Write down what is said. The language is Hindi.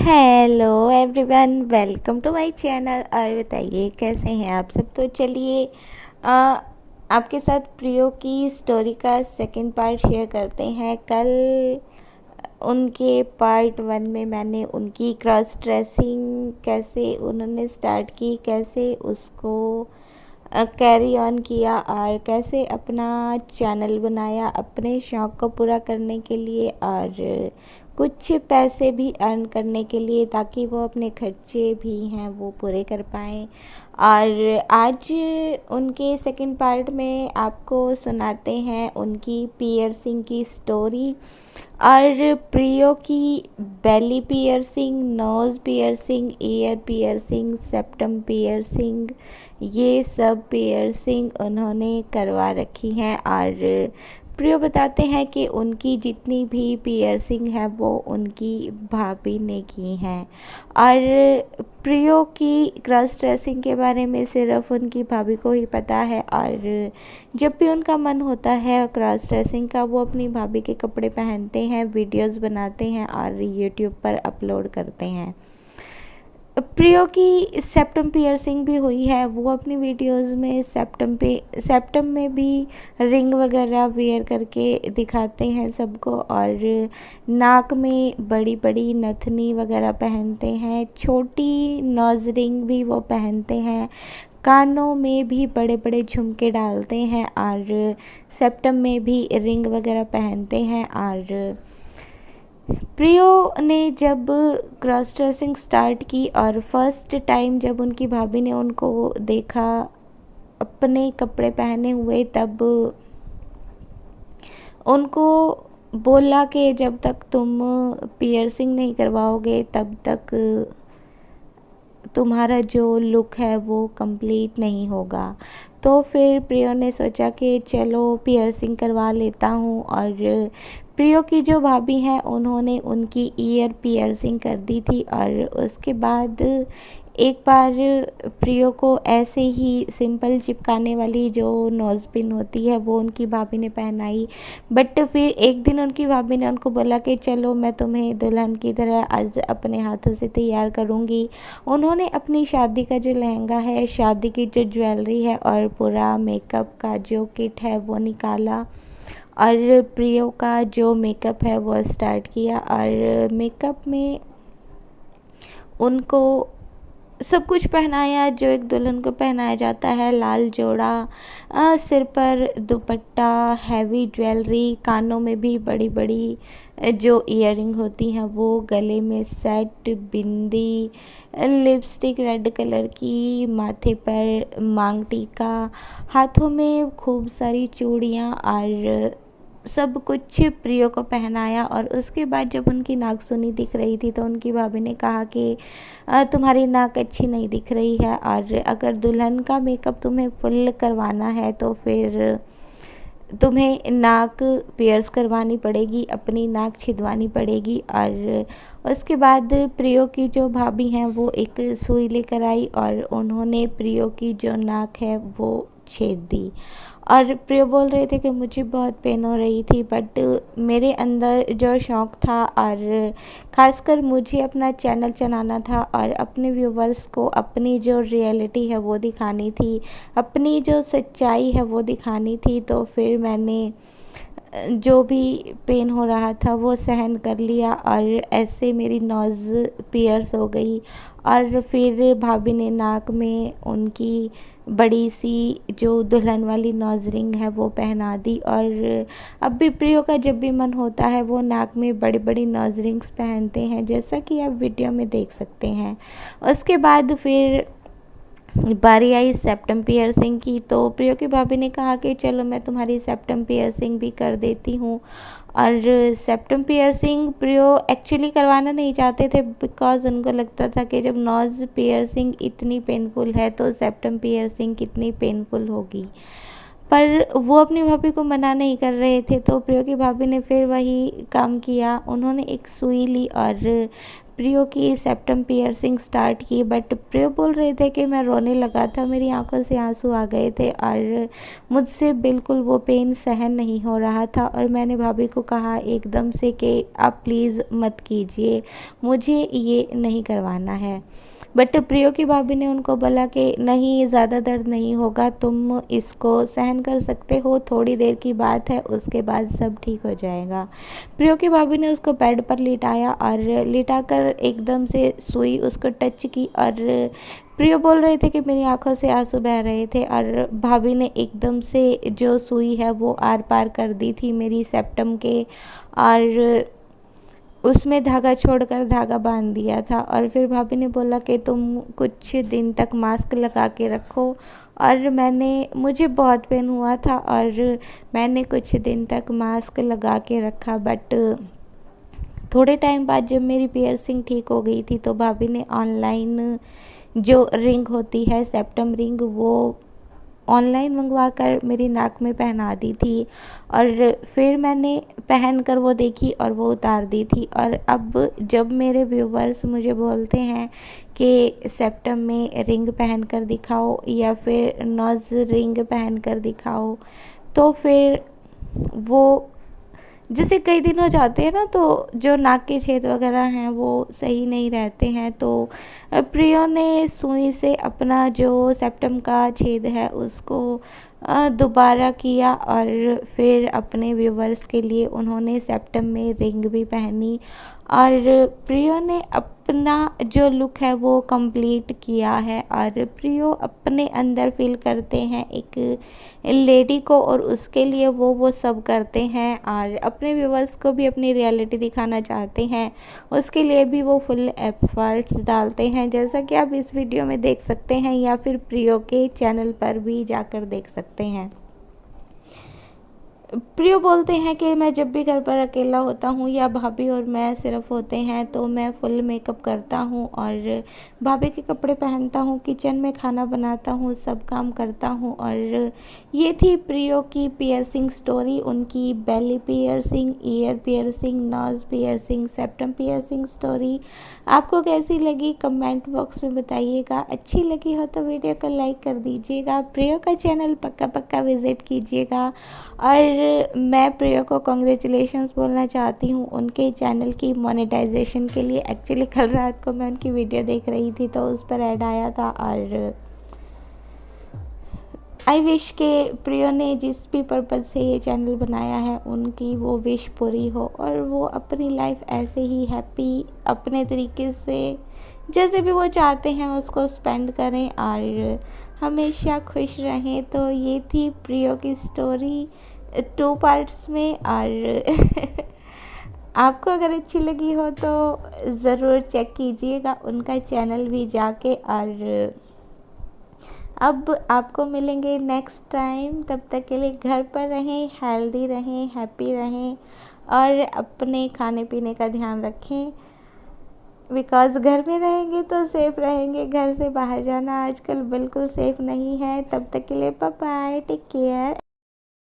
Hello everyone, welcome to my channel. और बताइए कैसे हैं आप सब। तो चलिए आपके साथ प्रियो की स्टोरी का सेकंड पार्ट शेयर करते हैं। कल उनके पार्ट 1 में मैंने उनकी क्रॉस ड्रेसिंग कैसे उन्होंने स्टार्ट की, कैसे उसको कैरी ऑन किया और कैसे अपना चैनल बनाया अपने शौक़ को पूरा करने के लिए और कुछ पैसे भी अर्न करने के लिए, ताकि वो अपने खर्चे भी हैं वो पूरे कर पाएँ। और आज उनके सेकंड पार्ट में आपको सुनाते हैं उनकी पियर्सिंग की स्टोरी। और प्रियो की belly piercing, nose piercing, ear piercing, septum piercing, ये सब पियर्सिंग उन्होंने करवा रखी हैं। और प्रियो बताते हैं कि उनकी जितनी भी पियर्सिंग है वो उनकी भाभी ने की हैं। और प्रियो की क्रॉस ड्रेसिंग के बारे में सिर्फ उनकी भाभी को ही पता है। और जब भी उनका मन होता है क्रॉस ड्रेसिंग का, वो अपनी भाभी के कपड़े पहनते हैं, वीडियोस बनाते हैं और यूट्यूब पर अपलोड करते हैं। प्रियो की सेप्टम पियर्सिंग भी हुई है। वो अपनी वीडियोस में सेप्टम में भी रिंग वगैरह वेयर करके दिखाते हैं सबको। और नाक में बड़ी बड़ी नथनी वगैरह पहनते हैं, छोटी नोज रिंग भी वो पहनते हैं, कानों में भी बड़े बड़े झुमके डालते हैं और सेप्टम में भी रिंग वगैरह पहनते हैं। और प्रियो ने जब क्रॉस ड्रेसिंग स्टार्ट की और फर्स्ट टाइम जब उनकी भाभी ने उनको देखा अपने कपड़े पहने हुए, तब उनको बोला कि जब तक तुम पियर्सिंग नहीं करवाओगे तब तक तुम्हारा जो लुक है वो कंप्लीट नहीं होगा। तो फिर प्रियो ने सोचा कि चलो पियर्सिंग करवा लेता हूँ। और प्रियो की जो भाभी हैं उन्होंने उनकी ईयर पियर्सिंग कर दी थी। और उसके बाद एक बार प्रियो को ऐसे ही सिंपल चिपकाने वाली जो नोज़ पिन होती है वो उनकी भाभी ने पहनाई। बट फिर एक दिन उनकी भाभी ने उनको बोला कि चलो मैं तुम्हें दुल्हन की तरह आज अपने हाथों से तैयार करूँगी। उन्होंने अपनी शादी का जो लहंगा है, शादी की जो ज्वेलरी है और पूरा मेकअप का जो किट है वो निकाला और प्रियो का जो मेकअप है वो स्टार्ट किया। और मेकअप में उनको सब कुछ पहनाया जो एक दुल्हन को पहनाया जाता है। लाल जोड़ा, सिर पर दुपट्टा, हैवी ज्वेलरी, कानों में भी बड़ी बड़ी जो ईयरिंग होती हैं वो, गले में सेट, बिंदी, लिपस्टिक रेड कलर की, माथे पर मांग टीका, हाथों में खूब सारी चूड़ियाँ और सब कुछ प्रियो को पहनाया। और उसके बाद जब उनकी नाकसुनी दिख रही थी तो उनकी भाभी ने कहा कि तुम्हारी नाक अच्छी नहीं दिख रही है और अगर दुल्हन का मेकअप तुम्हें फुल करवाना है तो फिर तुम्हें नाक पियर्स करवानी पड़ेगी, अपनी नाक छिदवानी पड़ेगी। और उसके बाद प्रियो की जो भाभी हैं वो एक सुई लेकर आई और उन्होंने प्रियो की जो नाक है वो छेद दी। और प्रियो बोल रहे थे कि मुझे बहुत पेन हो रही थी, बट मेरे अंदर जो शौक़ था और ख़ासकर मुझे अपना चैनल चलाना था और अपने व्यूवर्स को अपनी जो रियलिटी है वो दिखानी थी, अपनी जो सच्चाई है वो दिखानी थी। तो फिर मैंने जो भी पेन हो रहा था वो सहन कर लिया और ऐसे मेरी नोज़ पियर्स हो गई। और फिर भाभी ने नाक में उनकी बड़ी सी जो दुल्हन वाली नोज़ रिंग है वो पहना दी। और अब भी प्रियो का जब भी मन होता है वो नाक में बड़ी बड़ी नोज़ रिंग्स पहनते हैं, जैसा कि आप वीडियो में देख सकते हैं। उसके बाद फिर बारी आई सेप्टम पियर्सिंग की। तो प्रियो की भाभी ने कहा कि चलो मैं तुम्हारी सेप्टम पियर्सिंग भी कर देती हूँ। और सेप्टम पियर्सिंग प्रियो एक्चुअली करवाना नहीं चाहते थे, बिकॉज उनको लगता था कि जब नोज़ पियर्सिंग इतनी पेनफुल है तो सेप्टम पियर्सिंग कितनी पेनफुल होगी। पर वो अपनी भाभी को मना नहीं कर रहे थे, तो प्रियो की भाभी ने फिर वही काम किया। उन्होंने एक सुई ली और प्रियो की सेप्टम पियर्सिंग स्टार्ट की। बट प्रियो बोल रहे थे कि मैं रोने लगा था, मेरी आंखों से आंसू आ गए थे और मुझसे बिल्कुल वो पेन सहन नहीं हो रहा था। और मैंने भाभी को कहा एकदम से कि आप प्लीज़ मत कीजिए, मुझे ये नहीं करवाना है। बट प्रियो की भाभी ने उनको बोला कि नहीं, ज़्यादा दर्द नहीं होगा, तुम इसको सहन कर सकते हो, थोड़ी देर की बात है, उसके बाद सब ठीक हो जाएगा। प्रियो की भाभी ने उसको बेड पर लिटाया और लिटाकर एकदम से सुई उसको टच की। और प्रियो बोल रहे थे कि मेरी आंखों से आंसू बह रहे थे और भाभी ने एकदम से जो सुई है वो आर पार कर दी थी मेरी सेप्टम के, और उसमें धागा छोड़कर धागा बांध दिया था। और फिर भाभी ने बोला कि तुम कुछ दिन तक मास्क लगा के रखो। और मुझे बहुत पेन हुआ था और मैंने कुछ दिन तक मास्क लगा के रखा। बट थोड़े टाइम बाद जब मेरी पियर्सिंग ठीक हो गई थी तो भाभी ने ऑनलाइन जो रिंग होती है सेप्टम रिंग, वो ऑनलाइन मंगवा कर मेरी नाक में पहना दी थी। और फिर मैंने पहन कर वो देखी और वो उतार दी थी। और अब जब मेरे व्यूवर्स मुझे बोलते हैं कि सेप्टम में रिंग पहन कर दिखाओ या फिर नोज रिंग पहन कर दिखाओ, तो फिर वो जैसे कई दिन हो जाते हैं ना, तो जो नाक के छेद वगैरह हैं वो सही नहीं रहते हैं। तो प्रियो ने सुई से अपना जो सेप्टम का छेद है उसको दोबारा किया और फिर अपने व्यूवर्स के लिए उन्होंने सेप्टम में रिंग भी पहनी। और प्रियो ने अपना जो लुक है वो कंप्लीट किया है। और प्रियो अपने अंदर फील करते हैं एक लेडी को, और उसके लिए वो सब करते हैं और अपने व्यूवर्स को भी अपनी रियलिटी दिखाना चाहते हैं, उसके लिए भी वो फुल एफर्ट्स डालते हैं, जैसा कि आप इस वीडियो में देख सकते हैं या फिर प्रियो के चैनल पर भी जाकर देख सकते हैं। प्रियो बोलते हैं कि मैं जब भी घर पर अकेला होता हूँ या भाभी और मैं सिर्फ होते हैं तो मैं फुल मेकअप करता हूँ और भाभी के कपड़े पहनता हूँ, किचन में खाना बनाता हूँ, सब काम करता हूँ। और ये थी प्रियो की पियर्सिंग स्टोरी, उनकी belly piercing, ear piercing, nose piercing, septum piercing story. आपको कैसी लगी कमेंट बॉक्स में बताइएगा। अच्छी लगी हो तो वीडियो को लाइक कर दीजिएगा, प्रियो का चैनल पक्का पक्का विजिट कीजिएगा। और मैं प्रियो को कॉन्ग्रेचुलेशंस बोलना चाहती हूँ उनके चैनल की मोनेटाइजेशन के लिए। एक्चुअली कल रात को मैं उनकी वीडियो देख रही थी तो उस पर ऐड आया था, और आई विश के प्रियो ने जिस भी पर्पज़ से ये चैनल बनाया है उनकी वो विश पूरी हो और वो अपनी लाइफ ऐसे ही हैप्पी अपने तरीके से जैसे भी वो चाहते हैं उसको स्पेंड करें और हमेशा खुश रहें। तो ये थी प्रियो की स्टोरी 2 पार्ट्स में। और आपको अगर अच्छी लगी हो तो ज़रूर चेक कीजिएगा उनका चैनल भी जाके। और अब आपको मिलेंगे नेक्स्ट टाइम, तब तक के लिए घर पर रहें, हेल्दी रहें, हैप्पी रहें और अपने खाने पीने का ध्यान रखें, बिकॉज़ घर में रहेंगे तो सेफ़ रहेंगे। घर से बाहर जाना आजकल बिल्कुल सेफ़ नहीं है। तब तक के लिए बाय बाय, टेक केयर।